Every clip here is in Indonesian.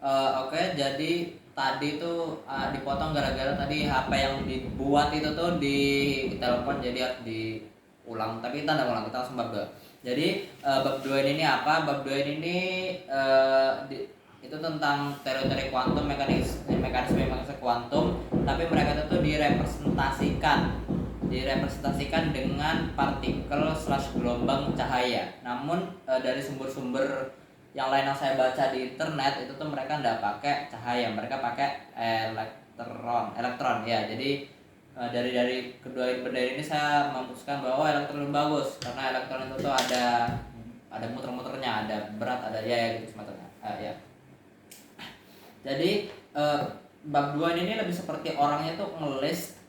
Oke, jadi tadi tuh dipotong gara-gara tadi HP yang dibuat itu tuh di telepon, jadi harus diulang. Tapi kita nggak ulang, kita langsung bab 2. Jadi bab 2 ini apa? Bab 2 ini itu tentang teori-teori kuantum, mekanisme kuantum, tapi mereka itu tuh direpresentasikan dengan partikel slash gelombang cahaya. Namun dari sumber-sumber yang lain yang saya baca di internet itu tuh mereka nggak pakai cahaya, mereka pakai elektron ya. Jadi dari kedua benda ini saya memutuskan bahwa elektron lebih bagus karena elektron itu tuh ada muter-muternya, ada berat, ada ya gitu semacamnya. Ya. Jadi bab 2 ini lebih seperti orangnya tuh ngelist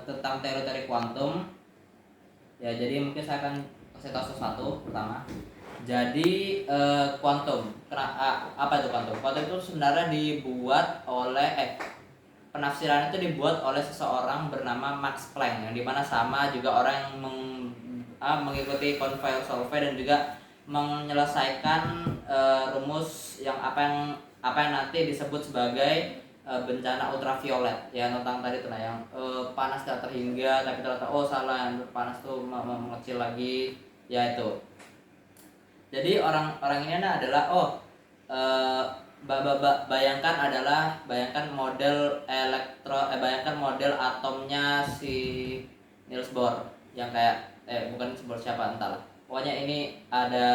tentang teori-teori kuantum. Ya, jadi mungkin saya akan kasih tahu sesuatu pertama. Jadi kuantum, apa itu kuantum? Kuantum itu sebenarnya dibuat oleh penafsiran itu dibuat oleh seseorang bernama Max Planck, yang dimana sama juga orang yang mengikuti conveyor solve dan juga menyelesaikan rumus yang apa yang nanti disebut sebagai bencana ultraviolet ya, tentang tadi tuh yang panas tak terhingga tapi ternyata salah, yang panas tuh mengecil lagi ya itu. Jadi orang ini adalah bayangkan model atomnya si Niels Bohr yang kayak bukan Niels Bohr, siapa entahlah. Pokoknya ini ada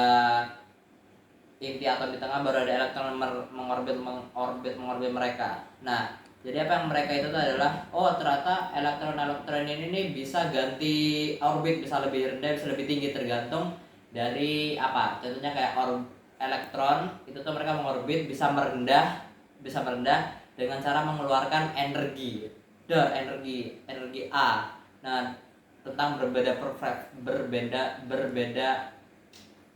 inti atom di tengah, baru ada elektron mengorbit mereka. Nah, jadi apa yang mereka itu tuh adalah ternyata elektron ini nih bisa ganti orbit, bisa lebih rendah, bisa lebih tinggi tergantung dari apa. Contohnya kayak elektron itu tuh mereka mengorbit bisa merendah dengan cara mengeluarkan energi A. Nah, tentang berbeda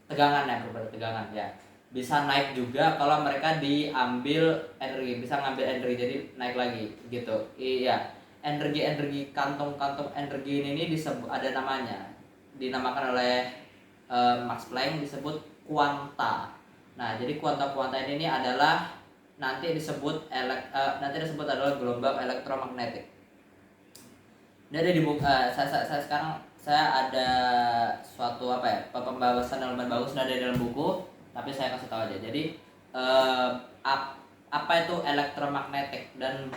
tegangan ya. Bisa naik juga kalau mereka diambil energi, bisa ngambil energi jadi naik lagi gitu. Iya, energi kantung energi ini disebut, ada namanya, dinamakan oleh Max Planck, disebut kuanta. Nah, jadi kuanta ini adalah nanti disebut adalah gelombang elektromagnetik. Ini ada di buku. Saya sekarang ada suatu pembahasan yang lumayan bagus ada di dalam buku, tapi saya kasih tahu aja. Jadi apa itu elektromagnetik dan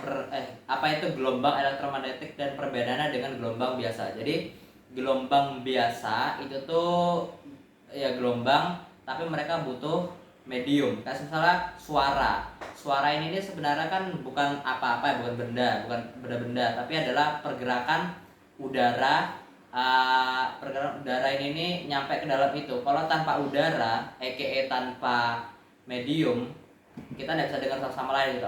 apa itu gelombang elektromagnetik dan perbedaannya dengan gelombang biasa. Jadi gelombang biasa itu tuh ya gelombang, tapi mereka butuh medium. Kayak misalnya suara ini sebenarnya kan bukan apa-apa, bukan benda, tapi adalah pergerakan udara. Pergerakan udara ini nyampe ke dalam itu. Kalau tanpa udara, tanpa medium, kita tidak bisa dengar satu sama lain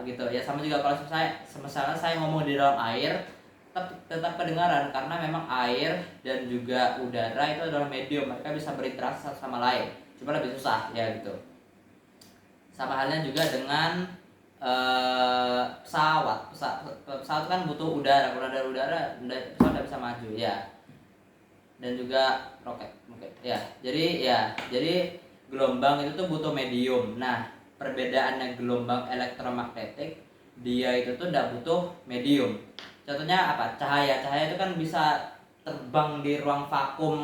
gitu ya. Sama juga kalau misalnya saya ngomong di dalam air, tetap kedengaran karena memang air dan juga udara itu adalah medium, mereka bisa berinteraksi satu sama lain, cuma lebih susah ya gitu. Sama halnya juga dengan pesawat kan butuh udara, kalau ada udara pesawat tidak bisa maju ya. Dan juga roket mungkin ya. Jadi gelombang itu tuh butuh medium. Nah, perbedaannya gelombang elektromagnetik, dia itu tuh tidak butuh medium. Contohnya apa? Cahaya itu kan bisa terbang di ruang vakum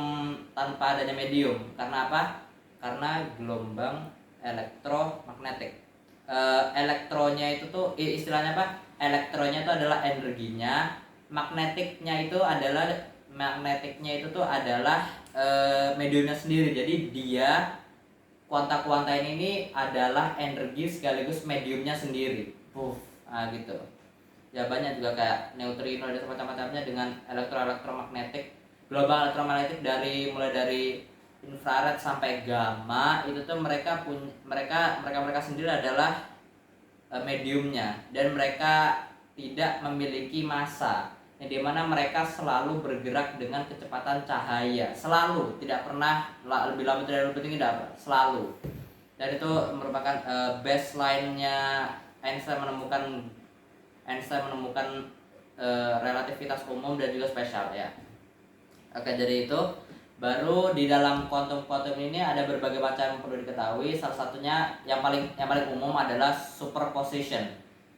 tanpa adanya medium. Karena apa? Karena gelombang elektromagnetik. Elektronya itu tuh istilahnya apa? Elektronya itu adalah energinya, magnetiknya itu adalah mediumnya sendiri. Jadi dia kuanta ini adalah energi sekaligus mediumnya sendiri. Gitu. Ya banyak juga kayak neutrino dan semacam-macamnya dengan elektromagnetik. Gelombang elektromagnetik mulai dari infrared sampai gamma itu tuh mereka sendiri adalah mediumnya, dan mereka tidak memiliki massa, yang dimana mereka selalu bergerak dengan kecepatan cahaya, selalu, tidak pernah lebih lambat tidak lebih tinggi, selalu. Dan itu merupakan baseline-nya Einstein menemukan relativitas umum dan juga spesial ya. Oke, jadi itu Baru di dalam kuantum ini ada berbagai macam yang perlu diketahui. Salah satunya yang paling umum adalah superposition.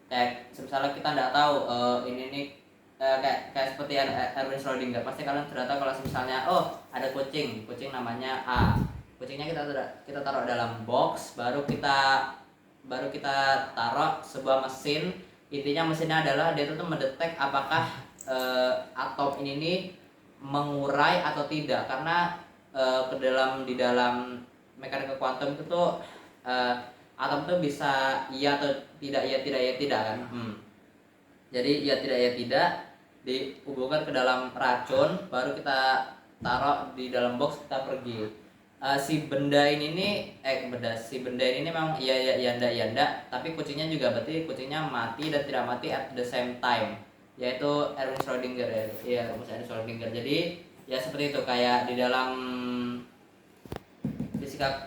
Kayak misalnya kita nggak tahu ini nih kayak seperti Erwin Schrödinger. Pasti kalian sudah tahu kalau misalnya ada kucing namanya A. Kucingnya kita taruh dalam box, baru kita taruh sebuah mesin. Intinya mesinnya adalah dia tuh mendetek apakah atom ini nih mengurai atau tidak, karena di dalam mekanika kuantum itu tuh atom tuh bisa iya atau tidak, iya tidak kan. Jadi iya tidak dihubungkan ke dalam racun, baru kita taruh di dalam box, kita pergi. Si benda ini memang iya ndak, tapi kucingnya juga berarti kucingnya mati dan tidak mati at the same time, yaitu Erwin Schrödinger ya. Iya, rumus Erwin Schrödinger. Jadi ya seperti itu, kayak di dalam fisika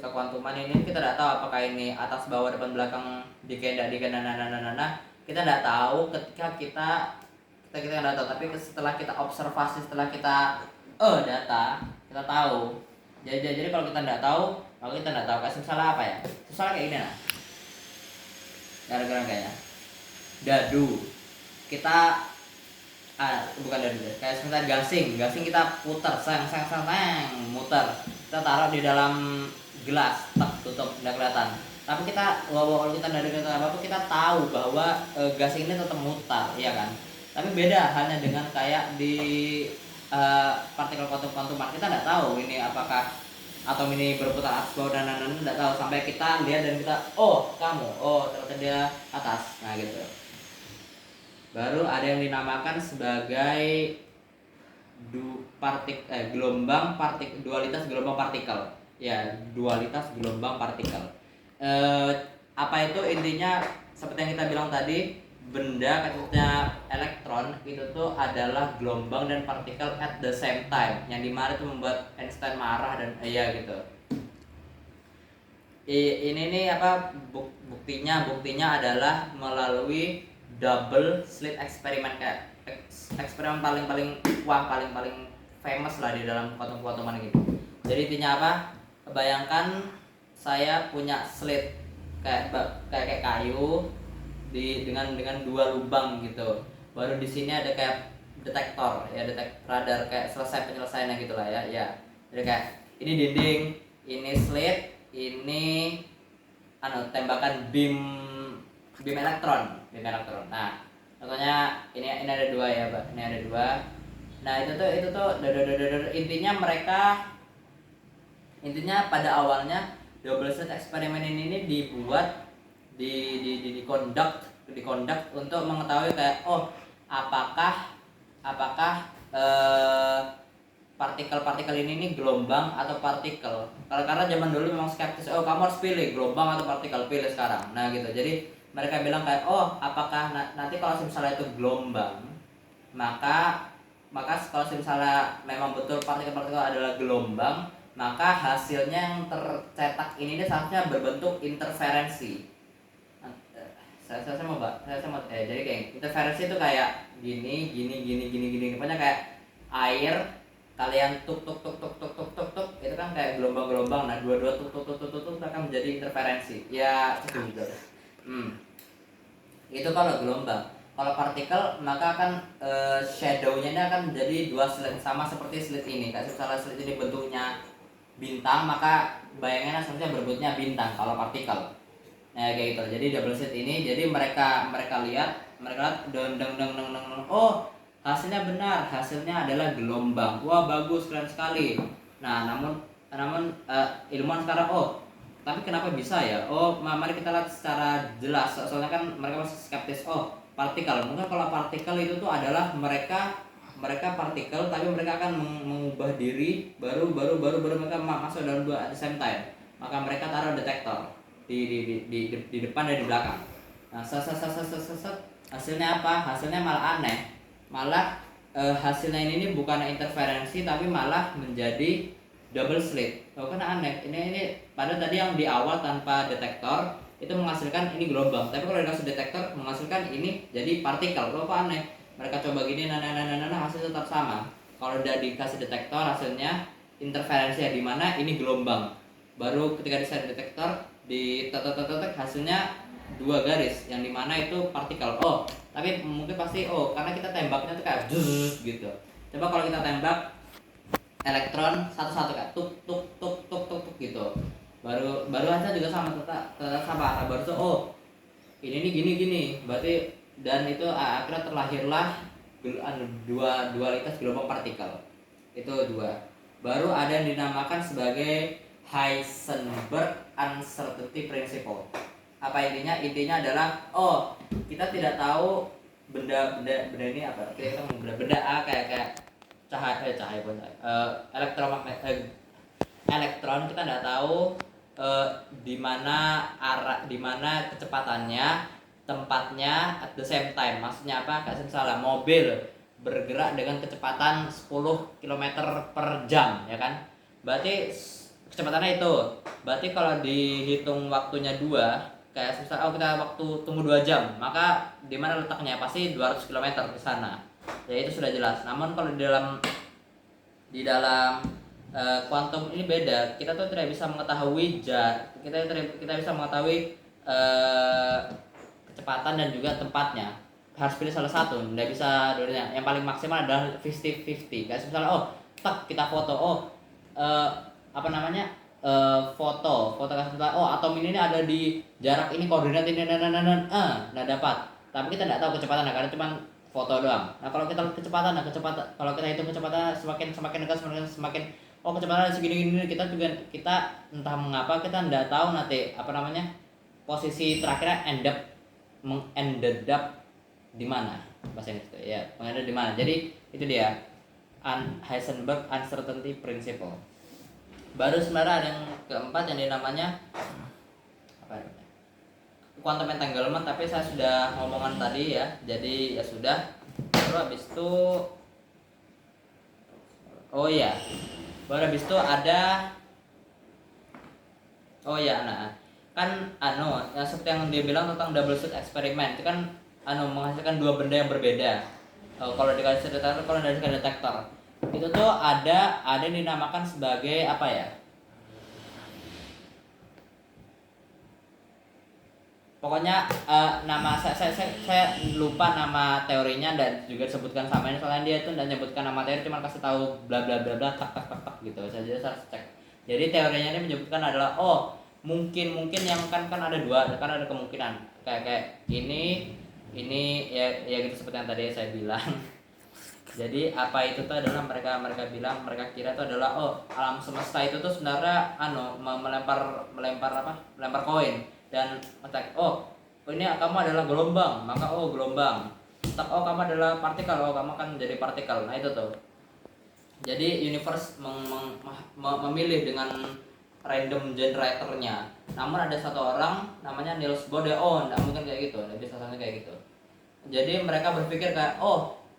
kuantuman ini kita tidak tahu apakah ini atas bawah depan belakang dikit kita tidak tahu ketika kita nggak tahu, tapi setelah kita observasi, setelah kita data, kita tahu. Jadi kalau kita nggak tahu, kayak misalnya apa ya? Misalnya kayak gini nah. Gara-gara kayaknya dadu. Kita bukan dadu, kayak sebentar gasing kita putar, muter. Kita taruh di dalam gelas, tutup, nggak kelihatan. Tapi kalau kita nggak ada apa-apa, kita tahu bahwa gasing ini tetap mutar, ya kan? Tapi beda halnya dengan kayak di partikel kuantum-kuantuman. Kita nggak tahu ini apakah atom ini berputar atas bawah dan nggak tahu, sampai kita lihat dan kita ternyata dia atas. Nah gitu. Baru ada yang dinamakan sebagai dualitas gelombang partikel. Ya, dualitas gelombang partikel. Apa itu intinya? Seperti yang kita bilang tadi, benda khususnya elektron itu tuh adalah gelombang dan partikel at the same time, yang dimana itu membuat Einstein marah dan gitu. Ini nih buktinya adalah melalui double slit eksperimen, kayak eksperimen paling famous lah di dalam kuantum-kuantuman gitu. Jadi intinya apa? Bayangkan saya punya slit kayak kayu dengan dua lubang gitu. Baru di sini ada kayak detektor ya, radar, kayak selesai penyelesaiannya gitulah ya. Ya. Jadi kayak ini dinding, ini slit, ini tembakan beam elektron. Nah, contohnya ini ada dua ya, Pak. Ini ada dua. Nah, itu tuh intinya pada awalnya double slit eksperimen ini dibuat di conduct untuk mengetahui kayak apakah partikel-partikel ini gelombang atau partikel. Karena zaman dulu memang skeptis, kamu harus pilih gelombang atau partikel, pilih sekarang. Nah gitu. Jadi mereka bilang kayak apakah nanti kalau misalnya itu gelombang, maka kalau misalnya memang betul partikel-partikel adalah gelombang, maka hasilnya yang tercetak ini seharusnya berbentuk interferensi. Saya mau jadi kayak interferensi itu kayak gini, pokoknya kayak air kalian tuk itu kan kayak gelombang, nah dua tuk akan menjadi interferensi ya gitu. Itu kalau gelombang. Kalau partikel maka akan shadow-nya ini akan menjadi dua slit, sama seperti slit ini. Kayak misalnya slit ini bentuknya bintang, maka bayangannya seharusnya berbentuknya bintang kalau partikel. Nah kayak gitu. Jadi double slit ini, jadi mereka lihat deng hasilnya benar, hasilnya adalah gelombang. Wah bagus, keren sekali. Nah namun ilmuwan sekarang tapi kenapa bisa ya? Mari kita lihat secara jelas. Soalnya kan mereka masih skeptis. Partikel. Mungkin kalau partikel itu tuh adalah mereka partikel, tapi mereka akan mengubah diri, baru mereka masuk dalam dua at the same time. Maka mereka taruh detektor di depan dan di belakang. Nah, hasilnya apa? Hasilnya malah aneh. Hasilnya ini bukan interferensi, tapi malah menjadi double slit. Kan aneh. Ini padahal tadi yang di awal tanpa detektor itu menghasilkan ini gelombang, tapi kalau dikasih detektor menghasilkan ini jadi partikel. Kok aneh? Mereka coba gini, hasil tetap sama. Kalau udah dikasih detektor hasilnya interferensi ya, di mana ini gelombang. Baru ketika di detektor di tetek hasilnya 2 garis yang dimana itu partikel. Oh, tapi mungkin pasti karena kita tembaknya tuh kayak gitu. Coba kalau kita tembak elektron satu-satu kayak tuk tuk tuk tuk tuk tuk gitu. Baru aja juga sama tetap sama baru tuh ini nih gini berarti, dan itu akhirnya terlahirlah dualitas gelombang partikel itu 2. Baru ada yang dinamakan sebagai Heisenberg Uncertainty Principle. Apa intinya? Intinya adalah kita tidak tahu benda ini apa, kita benda A kayak elektron kita tidak tahu di mana kecepatannya, tempatnya at the same time. Maksudnya apa? Kayak misalnya mobil bergerak dengan kecepatan 10 km per jam, ya kan? Berarti kecepatannya itu. Berarti kalau dihitung waktunya 2, kayak misalnya kita waktu tunggu 2 jam, maka di mana letaknya? Pasti 200 km ke sana. Ya itu sudah jelas. Namun kalau di dalam kuantum ini beda. Kita tuh tidak bisa mengetahui kita bisa mengetahui kecepatan dan juga tempatnya. Harus pilih salah satu, tidak bisa dua-duanya. Yang paling maksimal adalah 50-50. Kayak misalnya kita foto foto kayak misalnya atom ini ada di jarak ini, koordinat ini dapat. Tapi kita tidak tahu kecepatan karena cuma foto doang. Nah, kalau kita kecepatan kalau kita hitung kecepatan semakin dekat semakin kecepatan segini kita entah mengapa kita tidak tahu nanti posisi terakhirnya ended up di mana bahasa Inggris itu ya, ended di mana. Jadi itu dia Heisenberg Uncertainty Principle. Baru sebenarnya ada yang keempat yang namanya quantum entanglement, tapi saya sudah ngomongan tadi ya, jadi ya sudah. Baru habis itu baru habis itu ada kan seperti yang dia bilang tentang double slit eksperimen, itu kan menghasilkan 2 benda yang berbeda. Kalau dikasih detektor itu tuh ada yang dinamakan sebagai apa ya? Pokoknya nama saya lupa nama teorinya dan juga disebutkan sama ini, soalnya dia itu tidak menyebutkan nama teori, cuma kasih tahu bla bla bla bla tak gitu. Saya harus cek. Jadi teorinya ini menyebutkan adalah mungkin yang kan ada 2, kan ada kemungkinan kayak ini ya gitu seperti yang tadi saya bilang. Jadi apa itu tuh adalah mereka kira itu adalah alam semesta itu tuh sebenarnya melempar koin dan attack. Ini kamu adalah gelombang, maka gelombang. Tak kamu adalah partikel, kamu akan menjadi partikel. Nah itu tuh. Jadi universe memilih dengan random generatornya. Namun ada satu orang namanya Niels Bohr, enggak mungkin kayak gitu, enggak bisa sampai kayak gitu. Jadi mereka berpikir kayak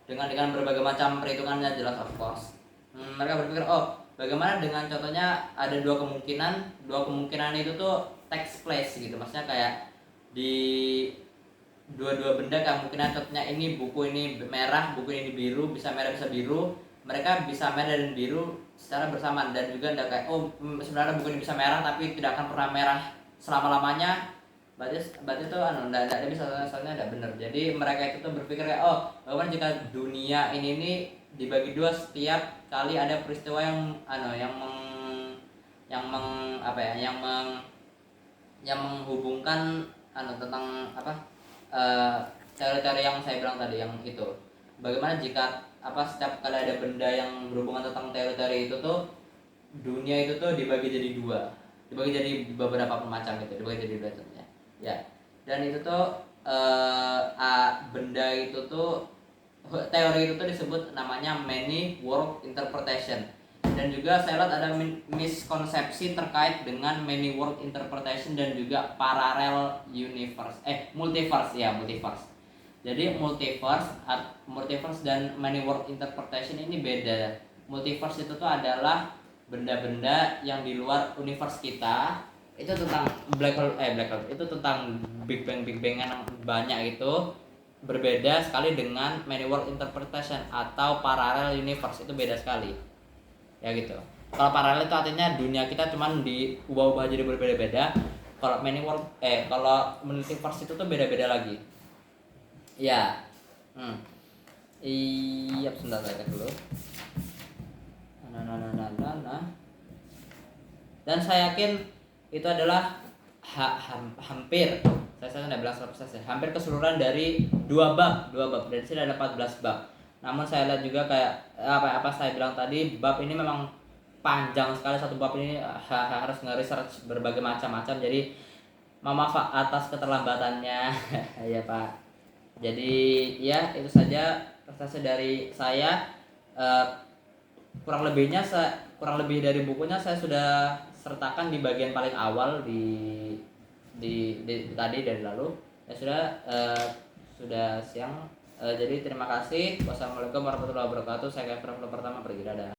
dengan berbagai macam perhitungannya, jelas of course. Mereka berpikir bagaimana dengan contohnya ada 2 kemungkinan itu tuh takes place gitu. Maksudnya kayak di dua benda kemungkinan, contohnya ini buku ini merah, buku ini biru, bisa merah bisa biru. Mereka bisa merah dan biru secara bersamaan, dan juga enggak kayak sebenarnya buku ini bisa merah tapi tidak akan pernah merah selama-lamanya. Berarti itu enggak bisa, soalnya enggak benar. Jadi mereka itu tuh berpikir kayak bagaimana jika dunia ini dibagi 2 setiap kali ada peristiwa yang menghubungkan tentang teori-teori yang saya bilang tadi, yang itu. Bagaimana jika setiap kali ada benda yang berhubungan tentang teori-teori itu tuh dunia itu tuh dibagi jadi 2, dibagi jadi beberapa macam gitu, dibagi jadi 2 contohnya. Ya. Dan itu tuh benda itu tuh teori itu tuh disebut namanya many world interpretation. Dan juga saya lihat ada miskonsepsi terkait dengan many world interpretation dan juga parallel universe multiverse. Jadi multiverse dan many world interpretation ini beda. Multiverse itu tuh adalah benda-benda yang di luar universe kita. Itu tentang black hole itu tentang big bang yang banyak itu. berbeda sekali dengan many world interpretation atau parallel universe, itu beda sekali ya gitu. Kalau paralel itu artinya dunia kita cuman diubah-ubah jadi berbeda-beda. Kalau kalau multiverse itu tuh beda-beda lagi ya. Iya, sebentar saya dulu. Nah. Dan saya yakin itu adalah hampir, saya tidak bilang 100% ya, hampir keseluruhan dari dua bab. Dari sini ada 14 bab. Namun saya lihat juga kayak apa saya bilang tadi, bab ini memang panjang sekali. Satu bab ini harus nge-research berbagai macam-macam. Jadi maaf atas keterlambatannya. Ya Pak. Jadi ya itu saja prestasi dari saya. Kurang lebih dari bukunya saya sudah sertakan di bagian paling awal tadi dari lalu. Ya sudah siang. Jadi terima kasih. Wassalamualaikum warahmatullahi wabarakatuh. Saya Kevin pertama pergi, dadah.